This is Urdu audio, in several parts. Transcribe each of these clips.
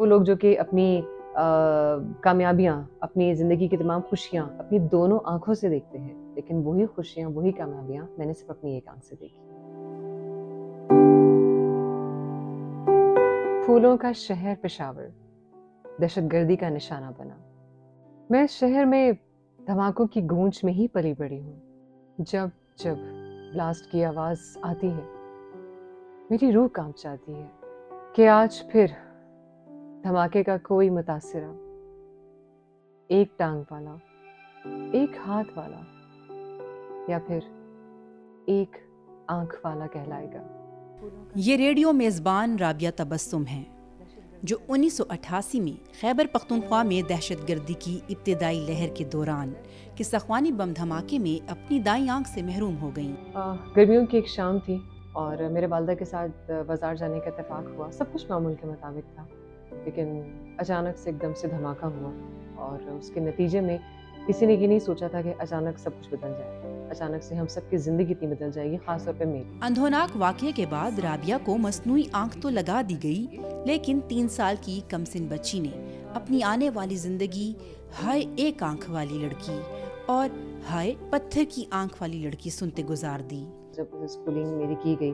وہ لوگ جو کہ اپنی کامیابیاں، اپنی زندگی کی تمام خوشیاں اپنی دونوں آنکھوں سے دیکھتے ہیں، لیکن وہی خوشیاں، وہی کامیابیاں میں نے صرف اپنی ایک آنکھ سے دیکھی۔ پھولوں کا شہر پشاور دہشت گردی کا نشانہ بنا۔ میں اس شہر میں دھماکوں کی گونج میں ہی پلی بڑی ہوں۔ جب جب بلاسٹ کی آواز آتی ہے میری روح کانپ جاتی ہے کہ آج پھر دھماکے کا کوئی متاثرہ ایک ٹانگ والا، ایک ہاتھ والا یا پھر ایک آنکھ والا کہلائے گا۔ یہ ریڈیو میزبان رابعہ تبسم ہیں جو 1988 میں خیبر پختونخوا میں دہشت گردی کی ابتدائی لہر کے دوران قصہ بم دھماکے میں اپنی دائیں آنکھ سے محروم ہو گئیں۔ گرمیوں کی ایک شام تھی اور میرے والدہ کے ساتھ بازار جانے کا اتفاق ہوا۔ سب کچھ معمول کے مطابق تھا، لیکن اچانک سے ایک دم سے دھماکہ ہوا اور اس کے نتیجے میں کسی نے یہ نہیں سوچا تھا کہ اچانک سب کچھ بدل جائے، اچانک سے ہم سب کی زندگی اتنی بدل جائے گی، خاص طور پہ میری۔ اندھوناک واقعے کے بعد رابعہ کو مصنوعی آنکھ تو لگا دی گئی، لیکن 3 سال کی کم سن بچی نے اپنی آنے والی زندگی ہائے ایک آنکھ والی لڑکی اور ہائے پتھر کی آنکھ والی لڑکی سنتے گزار دی۔ جب اسکولنگ میری کی گئی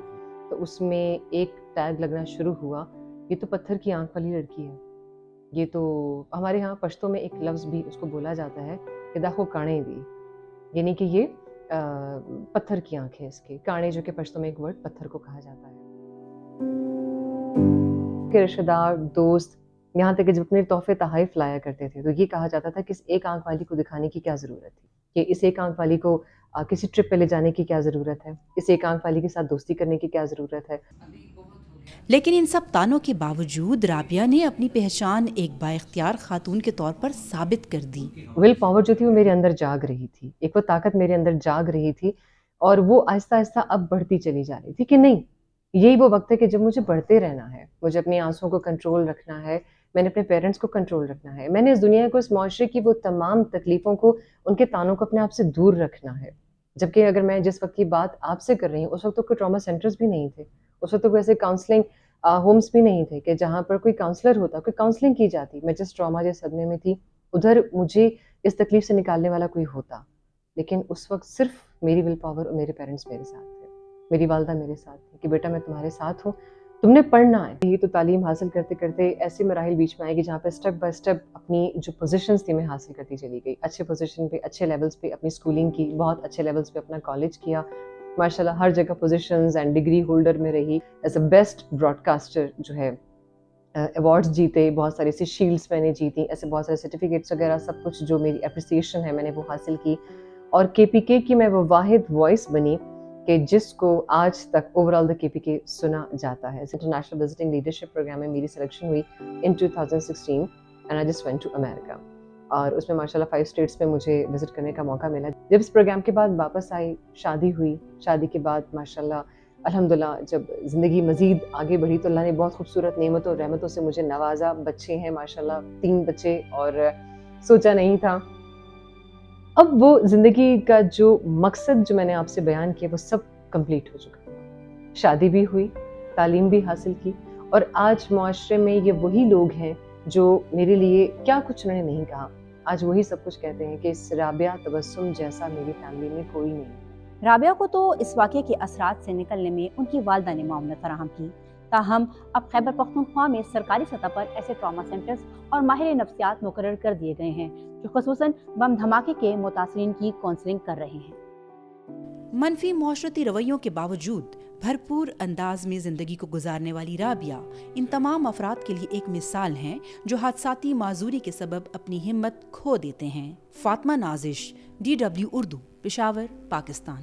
تو اس میں ایک ٹیگ لگنا شروع ہوا، یہ تو پتھر کی آنکھ والی لڑکی ہے۔ یہ تو ہمارے ہاں پشتو میں ایک لفظ بھی اس کو بولا جاتا ہے کہ داخو کانے دی، یعنی کہ یہ پتھر کی آنکھ ہے اس کے۔ کانے جو کہ پشتو میں ایک ورڈ پتھر کو کہا جاتا ہے۔ کہ رشتہ دار، دوست، یہاں تک کہ جب اپنے تحفے تحائف لایا کرتے تھے تو یہ کہا جاتا تھا کہ اس ایک آنکھ والی کو دکھانے کی کیا ضرورت ہے، کہ اس ایک آنکھ والی کو کسی ٹرپ پہ لے جانے کی کیا ضرورت ہے، اس ایک آنکھ والی کے ساتھ دوستی کرنے کی کیا ضرورت ہے۔ لیکن ان سب تانوں کے باوجود رابعہ نے اپنی پہچان ایک بااختیار خاتون کے طور پر ثابت کر دی۔ ول پاور جو تھی وہ میرے اندر جاگ رہی تھی، ایک وہ طاقت میرے اندر جاگ رہی تھی اور وہ آہستہ آہستہ اب بڑھتی چلی جا رہی تھی کہ نہیں، یہی وہ وقت ہے کہ جب مجھے بڑھتے رہنا ہے، مجھے اپنی آنسوں کو کنٹرول رکھنا ہے، میں نے اپنے پیرنٹس کو کنٹرول رکھنا ہے، میں نے اس دنیا کو، اس معاشرے کی وہ تمام تکلیفوں کو، ان کے تانوں کو اپنے آپ سے دور رکھنا ہے۔ جبکہ اگر میں جس وقت کی بات آپ سے کر رہی ہوں اس وقت تو کوئی ٹراما سینٹرز بھی نہیں تھے، اس وقت تو کوئی ایسے کاؤنسلنگ ہومس بھی نہیں تھے کہ جہاں پر کوئی کاؤنسلر ہوتا، کوئی کاؤنسلنگ کی جاتی۔ میں جس ٹراما، جس صدمے میں تھی ادھر مجھے اس تکلیف سے نکالنے والا کوئی ہوتا، لیکن اس وقت صرف میری ول پاور اور میرے پیرنٹس میرے ساتھ تھے، میری والدہ میرے ساتھ تھی کہ بیٹا میں تمہارے ساتھ ہوں، تم نے پڑھنا ہے۔ یہ تو تعلیم حاصل کرتے کرتے ایسے مراحل بیچ میں آئے گی جہاں پہ اسٹیپ بائی اسٹیپ اپنی جو پوزیشنز تھی میں حاصل کرتی چلی گئی، اچھے پوزیشن پہ، اچھے لیولز پہ اپنی اسکولنگ کی، بہت اچھے لیولز پہ اپنا کالج کیا، ماشاءاللہ ہر جگہ پوزیشنز اینڈ ڈگری ہولڈر میں رہی، as a best broadcaster جو ہے ایوارڈز جیتے، بہت ساری ایسی شیلڈس میں نے جیتی، ایسے بہت سارے سرٹیفکیٹس وغیرہ سب کچھ جو میری اپریسیشن ہے میں نے وہ حاصل کی، اور کے پی کے کی میں وہ واحد وائس بنی کہ جس کو آج تک اوور آل دا کے پی کے سنا جاتا ہے۔ انٹرنیشنل وزٹنگ لیڈرشپ پروگرام میں میری سلیکشن ہوئی in 2016 and I just went to America, اور اس میں ماشاءاللہ 5 اسٹیٹس میں مجھے وزٹ کرنے کا موقع ملا۔ جب اس پروگرام کے بعد واپس آئی، شادی ہوئی، شادی کے بعد ماشاءاللہ الحمدللہ جب زندگی مزید آگے بڑھی تو اللہ نے بہت خوبصورت نعمتوں اور رحمتوں سے مجھے نوازا۔ بچے ہیں ماشاءاللہ 3 بچے، اور سوچا نہیں تھا۔ اب وہ زندگی کا جو مقصد جو میں نے آپ سے بیان کیا وہ سب کمپلیٹ ہو چکا، شادی بھی ہوئی، تعلیم بھی حاصل کی، اور آج معاشرے میں یہ وہی لوگ ہیں جو میرے لیے کیا کچھ انہوں نے نہیں کہا، آج وہی سب کچھ کہتے ہیں کہ اس رابعہ تبسم جیسا میری فیملی میں کوئی نہیں۔ رابعہ کو تو اس واقعے کے اثرات سے نکلنے میں ان کی والدہ نے معاونت فراہم کی، تاہم اب خیبر پختونخوا میں سرکاری سطح پر ایسے ٹراما سینٹرز اور ماہر نفسیات مقرر کر دیے گئے ہیں جو خصوصاً بم دھماکے کے متاثرین کی کونسلنگ کر رہے ہیں۔ منفی معاشرتی رویوں کے باوجود بھرپور انداز میں زندگی کو گزارنے والی رابعہ ان تمام افراد کے لیے ایک مثال ہیں جو حادثاتی معذوری کے سبب اپنی ہمت کھو دیتے ہیں۔ فاطمہ نازش، DW اردو، پشاور، پاکستان۔